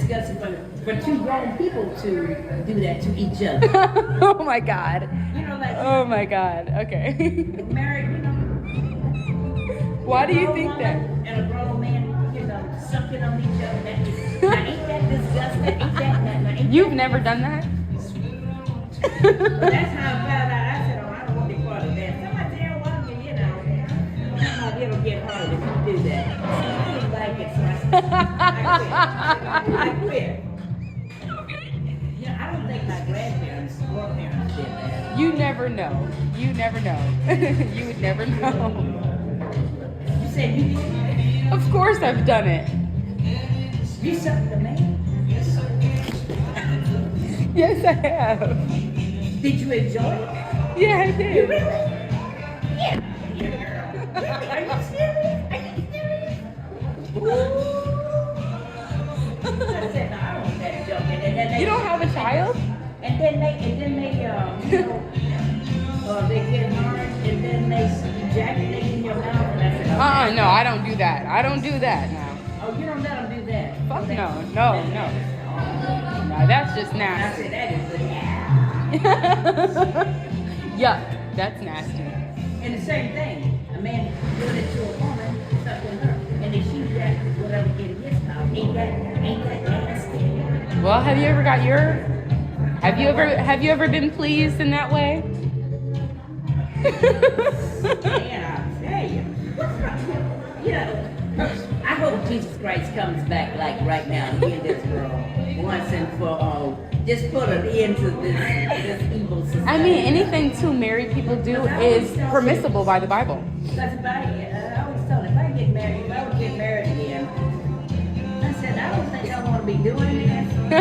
disgusting for two grown people to do that to each other. Oh my God. You know, like. Oh my God. Okay. Married, you know. Why do you think that? And a grown man, you know, sucking on each other. Now, ain't that disgusting? Ain't that? You've never done that? Well, that's how I found out. I said, oh, I don't want to be part of that. Somebody tell one of you, know, it'll get hard if you do that. I didn't like it, so I quit. Yeah, I don't think my grandparents or parents did that. You never know. You never know. You would never know. You said you did? Of course I've done it. You sucked the man? Yes, I have. Did you enjoy it? Yeah, I did. You really? Yeah. Really? Are you serious? Are you serious? Ooh. I said, no, I don't want that joke. And then they, You don't have a child? And then they, you know, they get hard, and then they ejaculate in your mouth. And I said, okay. No, I don't do that. I don't do that now. Oh, you don't let them do that? Fuck no. No. No, that's just I nasty. said, that is the Yuck, that's nasty. And the same thing, a man doing it to a woman, sucking her, and then she got whatever in his mouth. Ain't that nasty? Well, have you ever been pleased in that way? Man, I'll tell you. You know, I hope Jesus Christ comes back like right now and heal this world once and for all. Just put an end to this evil society. I mean, anything two married people do is permissible by the Bible. Because if I always told if I would get married again, I said, I don't think I want to be doing this. Even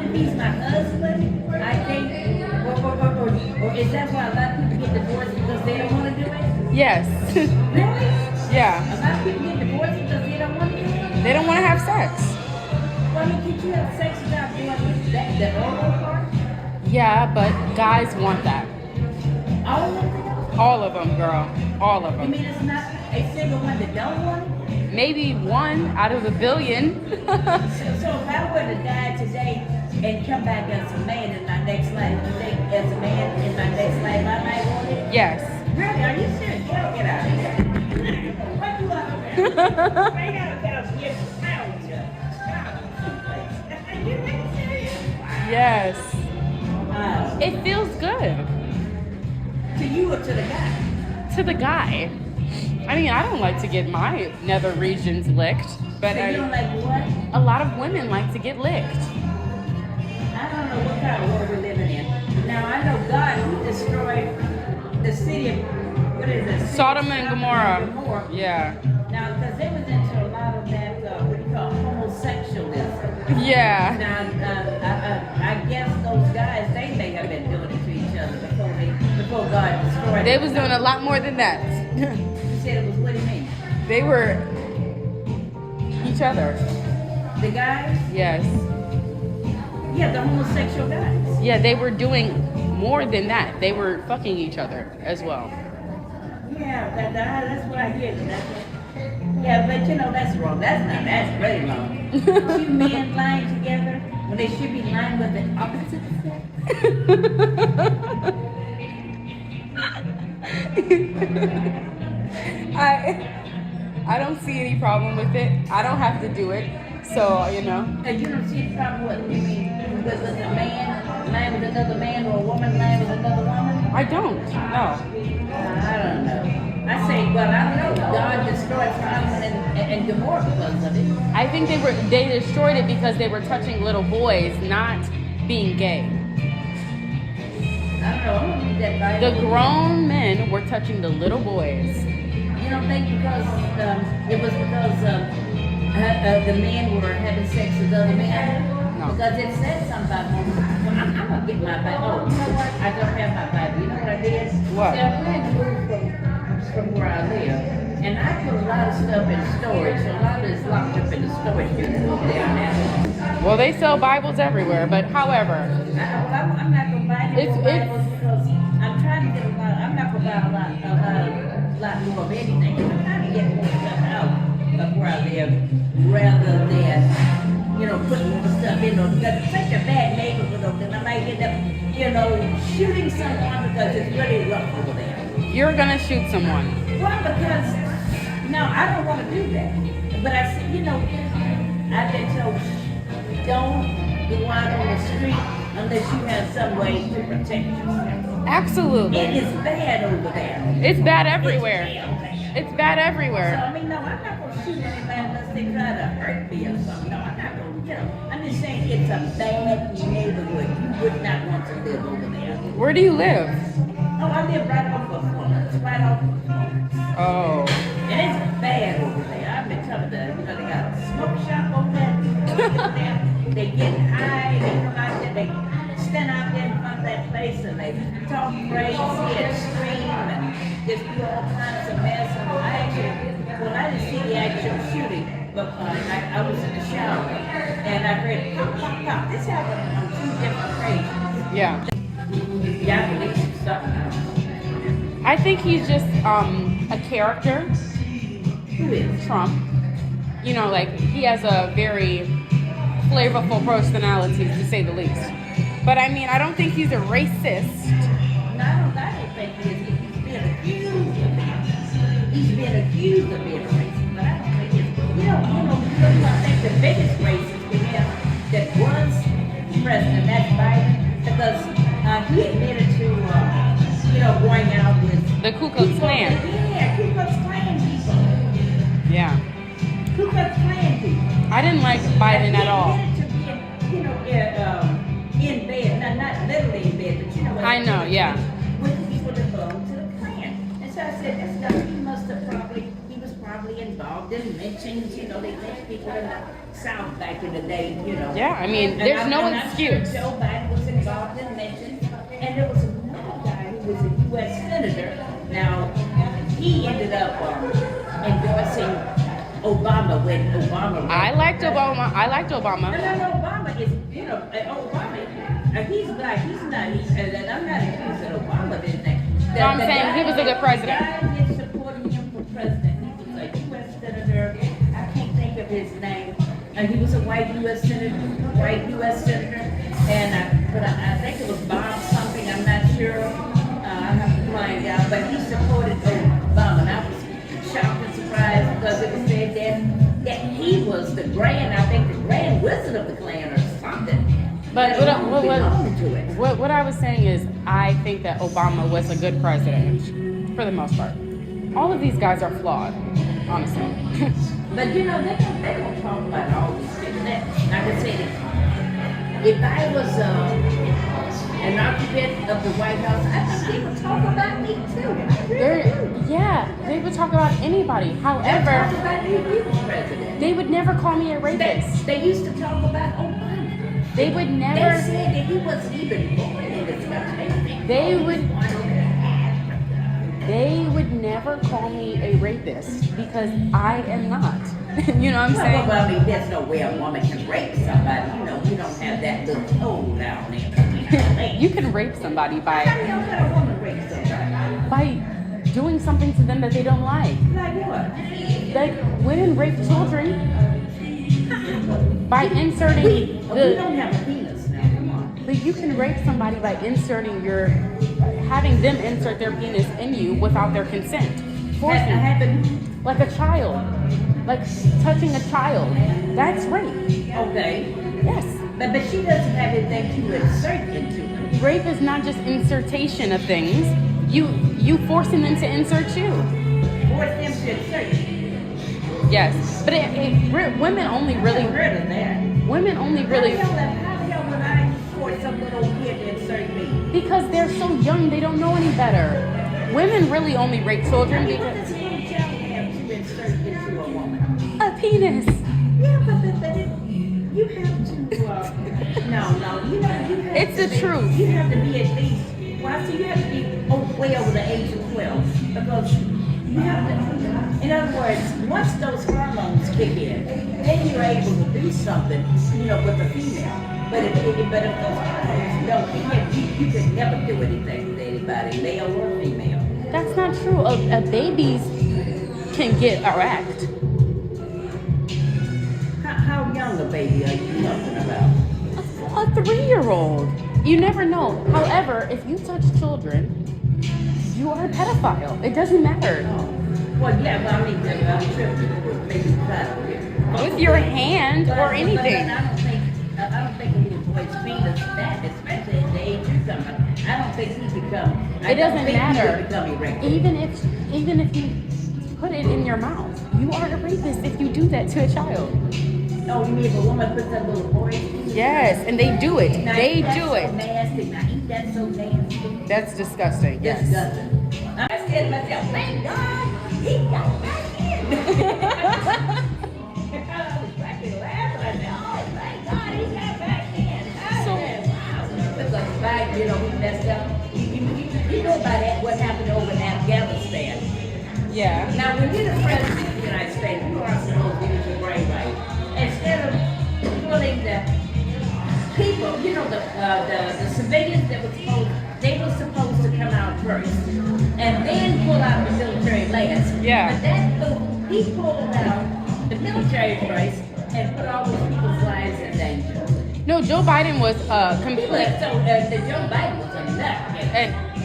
if he's my husband, I think, or is that why a lot of people get divorced because they don't want to do it? Yes. Really? Yeah. A lot of people get divorced because they don't want to do it? They don't want to have sex. Well, I mean, could you have sex without doing the oral part? Yeah, but guys want that. All of them? All of them, girl. All of You them. mean it's not a single one that don't want it? Maybe one out of a billion. So if I were to die today and come back as a man in my next life, you think as a man in my next life I might want it? Yes. Really? Are you serious? Get out of here. What you out there? Straight out of town, get out of here. Are you really serious? Yes. Wow. It feels good. To you or to the guy? To the guy. I mean, I don't like to get my nether regions licked, but So you don't like what? a lot of women like to get licked. I don't know what kind of world we're living in. Now I know God destroyed the city of, what is it? Sodom and Gomorrah. Yeah. Now, because they was into a lot of that, what do you call homosexualism. Yeah. Now, I guess those guys, they may have been doing it to each other before God destroyed They them. was doing a lot more than that. You said it was, what do you mean? They were each other. The guys? Yes. Yeah, the homosexual guys. Yeah, they were doing more than that. They were fucking each other as well. Yeah, that's what I get. Yeah, but you know, that's wrong. That's very wrong. Two men lying together when they should be lying with the opposite I don't see any problem with it. I don't have to do it. So, you know. And you don't see the problem with, you mean, with a man lying with another man or a woman lying with another woman? I don't. No. I don't know. I say, well, I don't know. God destroyed Sodom and Gomorrah because of it. I think they destroyed it because they were touching little boys, not being gay. I don't know. I'm gonna read that Bible. The grown men were touching the little boys. You don't think because it was because the men were having sex with other men? No. Because it said something about homosexuality. I'm going to get my Bible. Oh, you know what? I don't have my Bible. You know what I did? What? See, I planned to move from where I live. And I put a lot of stuff in storage. So a lot of it's locked up in the storage unit over there now. Well, they sell Bibles everywhere, but however. I'm not going to buy any more Bibles because I'm trying to get a lot. I'm not going to buy a lot more of anything. I'm trying to get more stuff out of where I live rather than, putting more stuff because it's such a bad neighborhood over there. I might end up, shooting someone because it's really rough over there. You're gonna shoot someone. Well, because, no, I don't want to do that. But I said, I've been told, don't go out on the street unless you have some way to protect yourself. Absolutely. It is bad over there. It's bad everywhere. It's bad. It's bad So, everywhere. I mean, no, I'm not going to shoot anybody unless they try to hurt me or something. No, I'm not going to, I'm just saying it's a bad neighborhood. You would not want to live over there. Where do you live? Oh, I live right off of Florence, right off of Florence. Oh. And it's bad over there. I've been telling them, they got a smoke shop over there. They get high, they come out there, they stand out there in front of that place and they talk crazy and scream and just do all kinds of mess. And I didn't see the actual shooting, but I was in the shower and I heard pop, pop, pop. This happened on 2 different occasions. Yeah. Yeah, at least something. I think he's just a character. Who is? Trump. He has a very flavorful personality, to say the least. But I mean, I don't think he's a racist. No, I don't think he is. He's been accused of it. He's been accused of being racist, but I don't think it's, I think the biggest racist we have that was president, that's Biden, because he admitted to, going out with The Ku Klux Klan. Yeah, Ku Klux Klan people. Yeah. Ku Klux Klan people. I didn't like Biden at all. He admitted to being, in bed, not literally in bed, but I know, yeah. with people that belong to the Klan. And so I said, that's not, he was probably involved in lynchings, they lynched people in the South back in the day, Yeah, I mean, there's no excuse. I'm sure Joe Biden was involved in lynchings, and there was another guy who was a U.S. senator. Now, he ended up endorsing Obama when Obama. I liked Obama. No, Obama is, Obama, he's black, he's not, and I'm not accusing Obama of anything. No, I'm saying he was a good president. The guy that supported him for president, he was a U.S. senator, I can't think of his name. He was a white U.S. senator, and but I think it was Bob something, I'm not sure. I have to find out, but he supported Obama, and I was shocked and surprised because it was said that he was the grand wizard of the Klan or something. But To it. what I was saying is, I think that Obama was a good president, for the most part. All of these guys are flawed, honestly. But they don't talk about all these things. Like I said, if I was an occupant of the White House, I think they would talk about me too. Yeah, they would talk about anybody. They However, talk about me if he was president. they would never call me a rapist. They used to talk about Obama. They would They never. said that he wasn't even born in this country. They would- He was born over in Africa. They would never call me a rapist because I am not. You know what I'm saying? Well, I mean, there's no way a woman can rape somebody. You don't have that little toe down there. You can rape somebody How can a woman rape somebody? by doing something to them that they don't like. Like what? Like women rape children by inserting We the. don't have a penis now. Come on. But you can rape somebody by having them insert their penis in you without their consent. That Forcing, happened. like a child, like touching a child. That's rape. Okay. Yes. But she doesn't have anything to insert into it. Rape is not just insertion of things. You forcing them to insert you. Force them to insert. Yes. But women only really. I've heard of that. Women only really. How the hell would I force some little kid to insert me? Because they're so young, they don't know any better. Women really only rape children What because does a little child have to insert into a woman? a penis. Yeah, but you have to. No, you have It's to the truth. You have to be at least. Well, see, you have to be way over the age of 12 because you have to. In other words, once those hormones kick in, then you're able to do something, with the female. But if those hormones don't, you can never do anything with anybody, male or female. That's not true. A babies can get erect. How young a baby are you talking about? a 3-year-old. You never know. However, if you touch children, you are a pedophile. It doesn't matter. Well, yeah, but I mean, I'm sure people would maybe try to With your hand or anything. But I don't think a little boy's feelings that, especially at the age you're talking about. I don't think he become. It doesn't matter. He become erect. Even if you put it in your mouth, you are a rapist if you do that to a child. Oh, you mean if a woman puts a little boy? Yes, and they do it. Now, They that's do so it. Nasty. Now, ain't that so nasty? That's disgusting. Yes. Disgusting. I said to myself, thank God he got back in. I was actually laughing. I said, oh, thank God he got back in. I said, wow. Because back, he messed up. You know about that, what happened over in Afghanistan. Yeah. Now, when you're the president of the United States, you are supposed to use your brain right. Instead of pulling the people, the civilians they were supposed to come out first, and then pull out the military last. Yeah. But he pulled out the military first and put all those people's lives in danger. No, Joe Biden was complete So Joe Biden was a nut.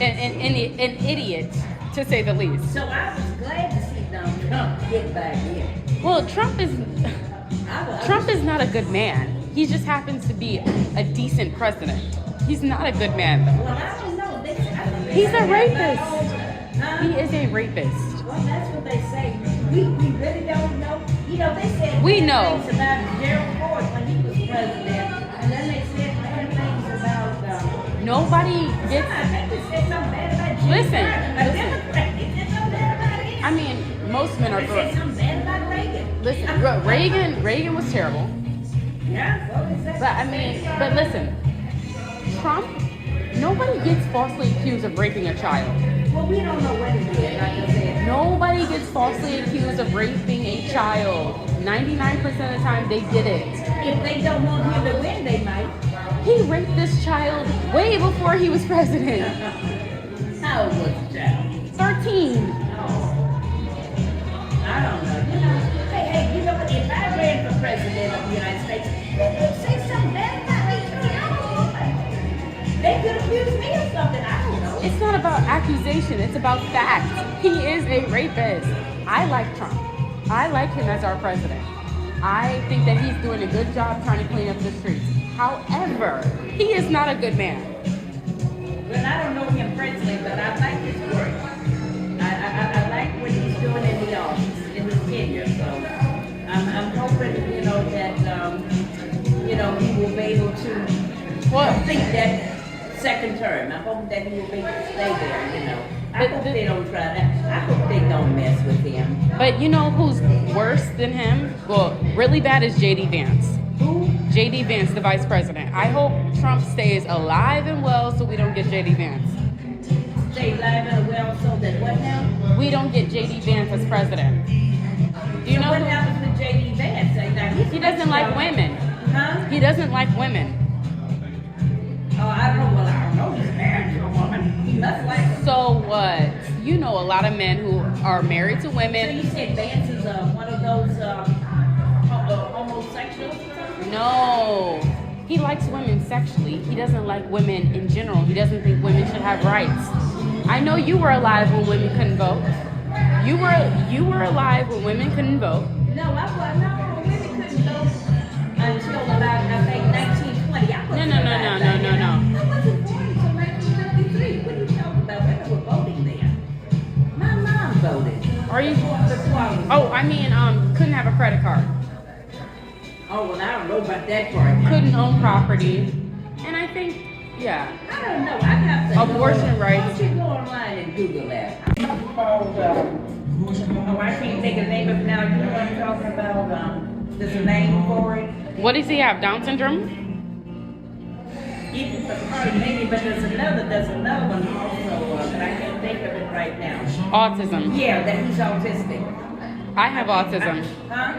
an idiot, to say the least. So I was glad to see Donald Trump get back in. Well, Trump is not a good man. He just happens to be a decent president. He's not a good man, though. Well, I don't know. He's a rapist. Huh? He is a rapist. Well, that's what they say. We really don't know. They said We know. things about Gerald Ford when he was president, and then they said bad things about. Nobody I gets. think they said something bad about Jimmy Listen, Carter. A listen. Democrat. They said something bad about him. I mean, most men are They said corrupt. something bad about Reagan. Listen, Reagan was terrible. Yeah. Well, they said But listen, Trump. Nobody gets falsely accused of raping a child. Well, we don't know what he did. Like I said. Nobody gets falsely accused of raping a child. 99% of the time, they did it. If they don't want him to win, they might. He raped this child way before he was president. How old was the child? 13. I don't know. Hey, you know what? If I ran for president of the United States, they could say something bad about me. I don't know. They could accuse me of something. I don't know. It's not about accusation. It's about fact. He is a rapist. I like Trump. I like him as our president. I think that he's doing a good job trying to clean up the streets. However, he is not a good man. Well, I don't know him personally, but I like his work. I like what he's doing in the office, in his tenure. So I'm hoping, that, he will be able to complete that second term. I hope that he will be able to stay there, I hope they don't try that. I hope they don't mess with him. But you know who's worse than him? Well, really bad is J.D. Vance. Who? J.D. Vance, the vice president. I hope Trump stays alive and well so we don't get J.D. Vance. Stay alive and well so that what now? We don't get J.D. Vance as president. Do you So know what who? happens with J.D. Vance? Now, He doesn't like women. Huh? He doesn't like women. Oh, I don't know. Well, I don't know. He's married to a woman. He must like her. So what? You know a lot of men who are married to So women. you said Vance is one of those homosexuals or something? No. He likes women sexually. He doesn't like women in general. He doesn't think women should have rights. I know you were alive when women couldn't vote. You were alive when women couldn't vote. No, I wasn't. No, women couldn't vote until about, I think, 1920. I wasn't No. alive then. I wasn't born until 1953. What are you talking about? Women were voting then. My mom voted. Are you? Before I was Oh, I mean, couldn't have a credit card. Oh, well, I don't know about that part. Couldn't own property. And I think, yeah. I don't know. I have to Abortion go. rights. Why don't you go online and Google that? Called, I can't think of the name of it now. You know what I'm talking about? There's a name for it. What does he have? Down syndrome? Even for maybe, but there's another one also, but I can't think of it right now. Autism. Yeah, that he's autistic. I have autism. Huh?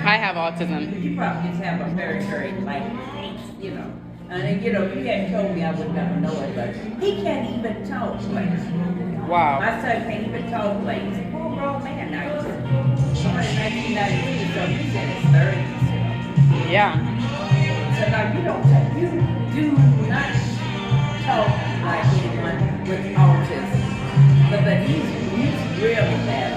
I have autism. You probably just have a very, very, And, if you hadn't told me, I would never know it, but he can't even talk, like. Wow. My son can't even talk, like. He's a poor grown man now. He's born in 1992, so he's in his 30s, Yeah. So now you do not talk like anyone with autism. But he's really bad.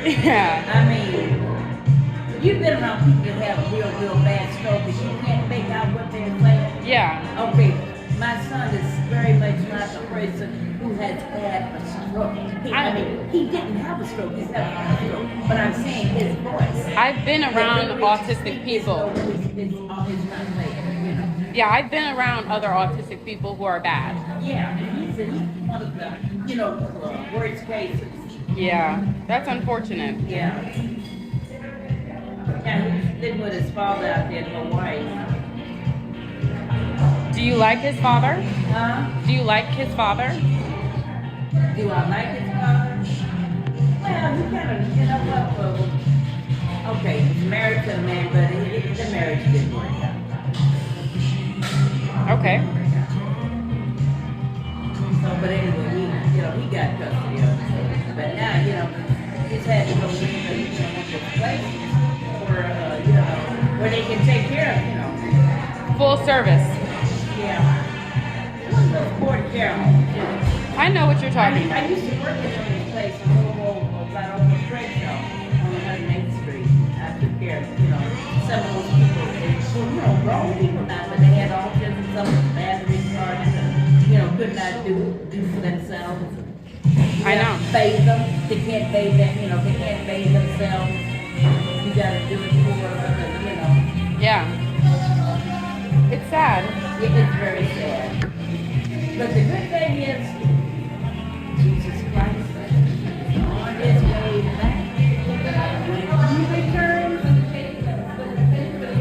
Yeah. I mean, you've been around people that have real bad stroke and you can't make out what they're saying. Yeah. Okay, my son is very much like a person who has had a stroke. I mean, he didn't have a stroke, he's never had a stroke. But I'm saying his voice. I've been around autistic people. It's not there, you know. Yeah, I've been around other autistic people who are bad. Yeah, and he's one of the, you know, worst cases. Yeah, that's unfortunate. Yeah. Yeah, he's living with his father out there in Hawaii. Do you like his father? Huh? Do you like his father? Do I like his father? Well, he kind of, you know what, okay, he's married to a man, but the marriage didn't work out. Okay. So, but anyway, he got custody of him. But now, he's had to go to places where they can take care of, Full service. Yeah. One of those board care homes. I know what you're talking I about. used to work in this place in Louisville, right over the Freight Shop on 108th Street. I took care of, some of those people. Grown people now, but they had autism, some of them battery charges, and, could not do for themselves. I know. Bathe them. They can't bathe them, they can't bathe themselves. You gotta do it for them, Yeah. It's sad. It is very sad. But the good thing is, Jesus Christ is on his way back. When he returns,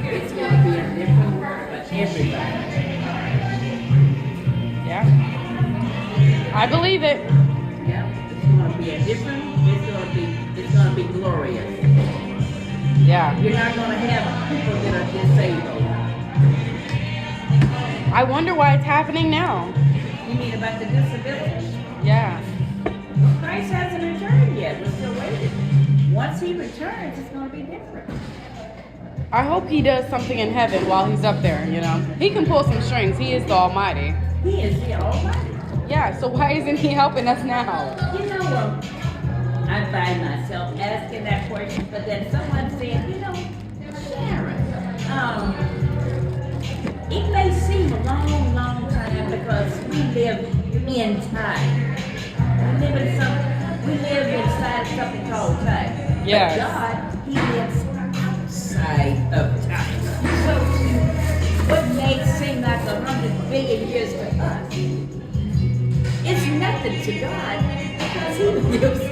it's going to be a different world for everybody. Yeah. I believe it. Yeah, it's going to be a different, it's going to be glorious. Yeah. You're not going to have people that are disabled. I wonder why it's happening now. You mean about the disability? Yeah. Christ hasn't returned yet. We're still waiting. Once he returns, it's going to be different. I hope he does something in heaven while he's up there, He can pull some strings. He is the Almighty. He is the Almighty. Yeah, so why isn't he helping us now? I find myself asking that question, but then someone said, Sharon, it may seem a long time because we live in time. We live inside of something called time. Yes. But God, he lives outside of time. So what may seem like 100 billion years to us, it's nothing to God because he lives